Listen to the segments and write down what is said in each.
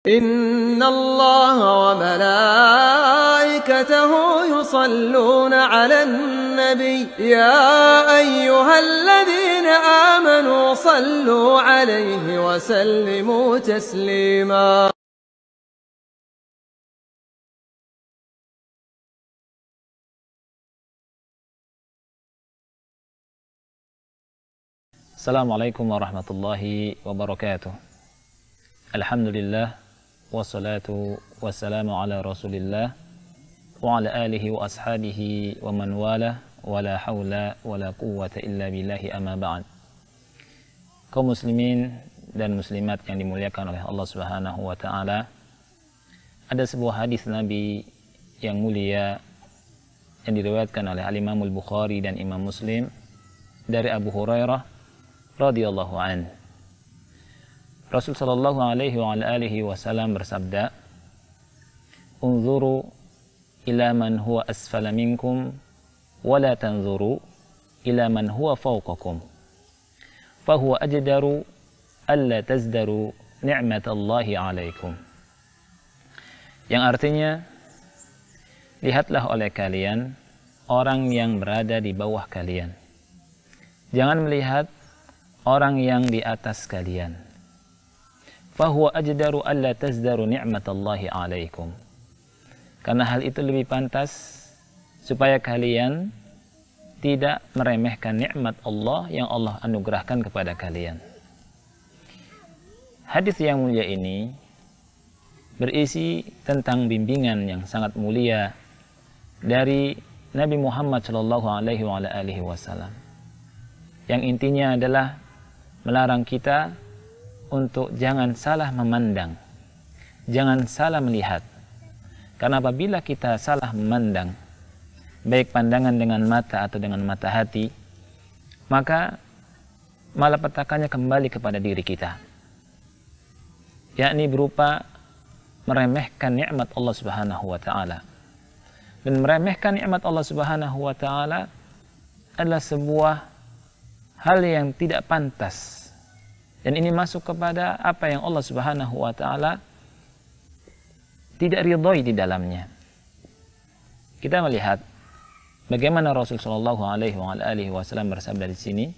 إن الله وملائكته يصلون على النبي يا أيها الذين آمنوا صلوا عليه وسلموا تسليما. Assalamualaikum warahmatullahi wabarakatuh. Alhamdulillah, wassalatu wassalamu ala rasulillah wa ala alihi wa ashabihi wa man wala, wa la hawla wa la quwwata illa billahi, amma ba'd. Kaum muslimin dan muslimat yang dimuliakan oleh Allah Subhanahu wa ta'ala, ada sebuah hadis Nabi yang mulia yang diriwayatkan oleh Al-Imam Al-Bukhari dan Imam Muslim dari Abu Hurairah radhiyallahu an. Rasul sallallahu alaihi wa alihi wasallam bersabda, "Unzuru ila man huwa asfala minkum wa la tanzuru ila man huwa fawqakum. Fa huwa ajdaru alla tazdaru ni'matallahi 'alaikum." Yang artinya, lihatlah oleh kalian orang yang berada di bawah kalian. Jangan melihat orang yang di atas kalian. Fahuwa ajdaru alla tazdaru ni'matallahi 'alaikum. Karena hal itu lebih pantas supaya kalian tidak meremehkan nikmat Allah yang Allah anugerahkan kepada kalian. Hadis yang mulia ini berisi tentang bimbingan yang sangat mulia dari Nabi Muhammad sallallahu alaihi wasallam. Yang intinya adalah melarang kita untuk jangan salah memandang, jangan salah melihat. Karena apabila kita salah memandang, baik pandangan dengan mata atau dengan mata hati, maka malapetakannya kembali kepada diri kita, yakni berupa meremehkan nikmat Allah Subhanahu wa ta'ala. Dan meremehkan nikmat Allah Subhanahu wa ta'ala adalah sebuah hal yang tidak pantas, dan ini masuk kepada apa yang Allah Subhanahu wa ta'ala tidak ridhoi di dalamnya. Kita melihat bagaimana Rasul sallallahu alaihi wasallam bersabda di sini,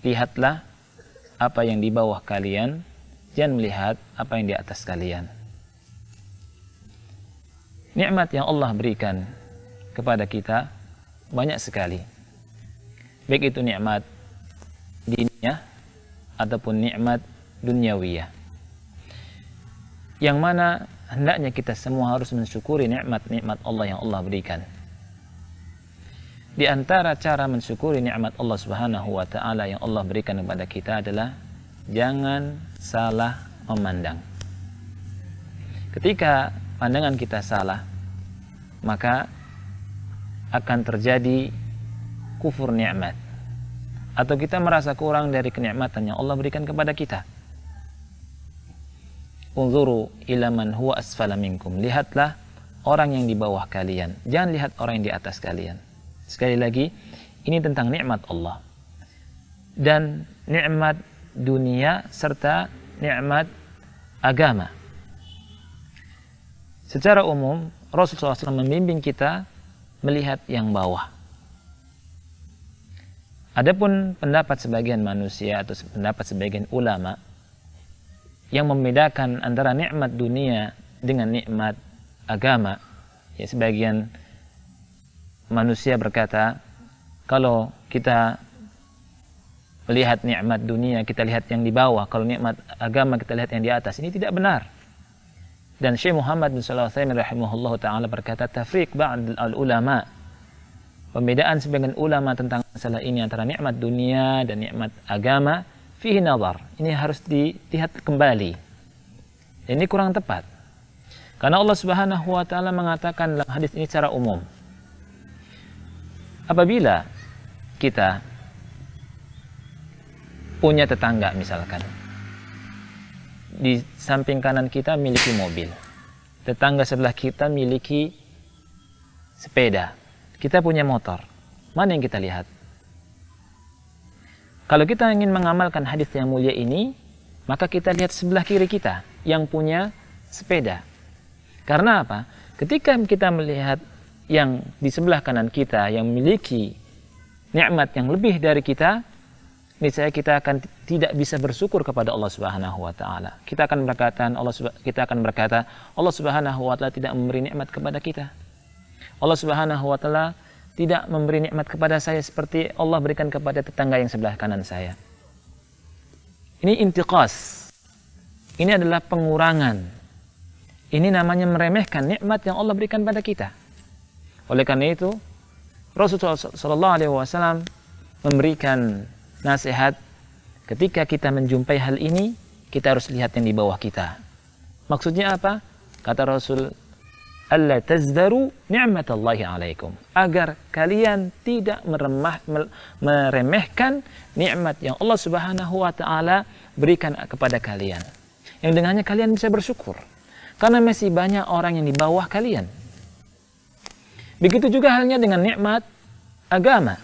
lihatlah apa yang di bawah kalian, jangan melihat apa yang di atas kalian. Nikmat yang Allah berikan kepada kita banyak sekali, baik itu nikmat diniyah ataupun nikmat duniawiyah, yang mana hendaknya kita semua harus mensyukuri nikmat-nikmat Allah yang Allah berikan. Di antara cara mensyukuri nikmat Allah Subhanahu wa ta'ala yang Allah berikan kepada kita adalah jangan salah memandang. Ketika pandangan kita salah, maka akan terjadi kufur nikmat, atau kita merasa kurang dari kenikmatan yang Allah berikan kepada kita. Unzuru ila man huwa asfala minkum. Lihatlah orang yang di bawah kalian, jangan lihat orang yang di atas kalian. Sekali lagi, ini tentang nikmat Allah dan nikmat dunia serta nikmat agama. Secara umum Rasulullah SAW membimbing kita melihat yang bawah. Adapun pendapat sebagian manusia atau pendapat sebagian ulama yang membedakan antara nikmat dunia dengan nikmat agama, ya, sebagian manusia berkata, kalau kita melihat nikmat dunia kita lihat yang di bawah, kalau nikmat agama kita lihat yang di atas. Ini tidak benar. Dan Syekh Muhammad bin Shalih Al-Utsaimin rahimahullah ta'ala berkata, tafriq ba'd al-ulama, pembedaan sebagian ulama tentang masalah ini antara nikmat dunia dan nikmat agama, fihi nazar. Ini harus dilihat kembali. Ini kurang tepat. Karena Allah Subhanahu wa ta'ala mengatakan dalam hadis ini secara umum, apabila kita punya tetangga misalkan, di samping kanan kita miliki mobil, tetangga sebelah kita miliki sepeda, kita punya motor, mana yang kita lihat? Kalau kita ingin mengamalkan hadis yang mulia ini, maka kita lihat sebelah kiri kita yang punya sepeda. Karena apa? Ketika kita melihat yang di sebelah kanan kita yang memiliki nikmat yang lebih dari kita, niscaya kita akan tidak bisa bersyukur kepada Allah Subhanahu wa taala. Kita akan berkata, Allah Subhanahu wa taala tidak memberi nikmat kepada kita. Allah Subhanahu wa taala tidak memberi nikmat kepada saya seperti Allah berikan kepada tetangga yang sebelah kanan saya. Ini intiqas. Ini adalah pengurangan. Ini namanya meremehkan nikmat yang Allah berikan pada kita. Oleh karena itu, Rasulullah SAW memberikan nasihat, ketika kita menjumpai hal ini, kita harus lihat yang di bawah kita. Maksudnya apa? Kata Rasul, alla tazdaru ni'matallahi alaikum, agar kalian tidak meremehkan nikmat yang Allah Subhanahu wa taala berikan kepada kalian, yang dengannya kalian bisa bersyukur, karena masih banyak orang yang di bawah kalian. Begitu juga halnya dengan nikmat agama.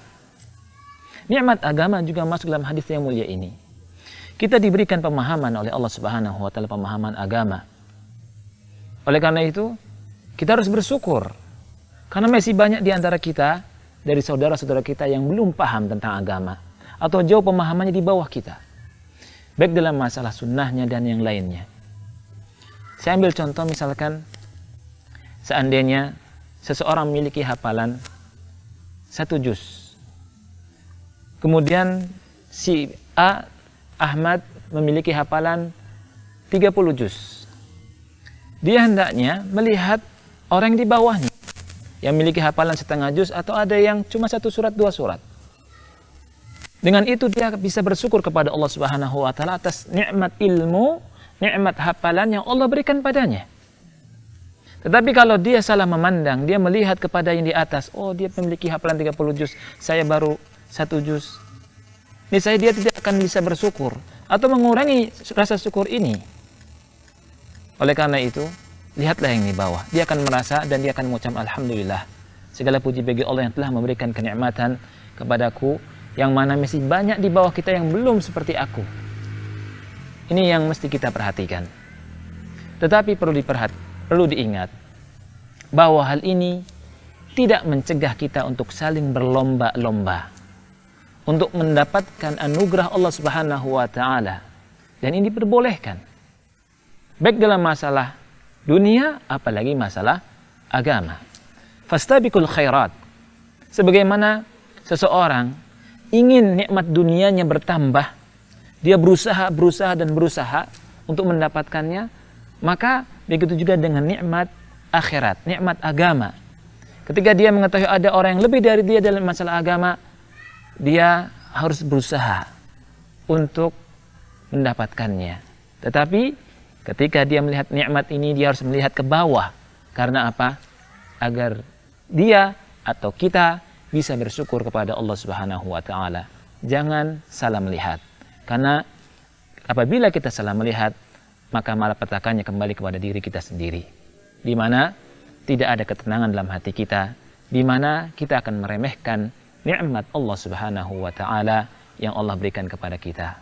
Nikmat agama juga masuk dalam hadis yang mulia ini. Kita diberikan pemahaman oleh Allah Subhanahu wa taala, pemahaman agama. Oleh karena itu, kita harus bersyukur. Karena masih banyak di antara kita, dari saudara-saudara kita yang belum paham tentang agama, atau jauh pemahamannya di bawah kita, baik dalam masalah sunnahnya dan yang lainnya. Saya ambil contoh, misalkan seandainya seseorang memiliki hafalan 1 juz. Kemudian si A, Ahmad, memiliki hafalan 30 juz. Dia hendaknya melihat orang di bawahnya yang memiliki hafalan setengah juz, atau ada yang cuma 1 surat, 2 surat. Dengan itu dia bisa bersyukur kepada Allah Subhanahu wa taala atas nikmat ilmu, nikmat hafalan yang Allah berikan padanya. Tetapi kalau dia salah memandang, dia melihat kepada yang di atas, oh dia memiliki hafalan 30 juz, saya baru 1 juz. Niscaya dia tidak akan bisa bersyukur atau mengurangi rasa syukur ini. Oleh karena itu, lihatlah yang di bawah. Dia akan merasa dan dia akan mengucap alhamdulillah. Segala puji bagi Allah yang telah memberikan kenikmatan kepadaku, yang mana masih banyak di bawah kita yang belum seperti aku. Ini yang mesti kita perhatikan. Tetapi perlu diingat bahwa hal ini tidak mencegah kita untuk saling berlomba-lomba untuk mendapatkan anugerah Allah Subhanahu wa taala, dan ini diperbolehkan baik dalam masalah dunia apalagi masalah agama. Fastabiqul khairat, sebagaimana seseorang ingin nikmat dunianya bertambah, dia berusaha untuk mendapatkannya, maka begitu juga dengan nikmat akhirat, nikmat agama. Ketika dia mengetahui ada orang yang lebih dari dia dalam masalah agama, dia harus berusaha untuk mendapatkannya. Tetapi ketika dia melihat nikmat ini, dia harus melihat ke bawah. Karena apa? Agar dia atau kita bisa bersyukur kepada Allah Subhanahu wa taala. Jangan salah melihat. Karena apabila kita salah melihat, maka malapetakannya kembali kepada diri kita sendiri, di mana tidak ada ketenangan dalam hati kita, di mana kita akan meremehkan nikmat Allah Subhanahu wa taala yang Allah berikan kepada kita.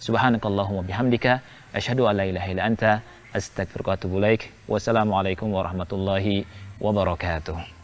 Subhanakallahumma bihamdika, asyhadu an la ilaha illa anta, astaghfiruka wa atubu ilaik. Wassalamualaikum warahmatullahi wabarakatuh.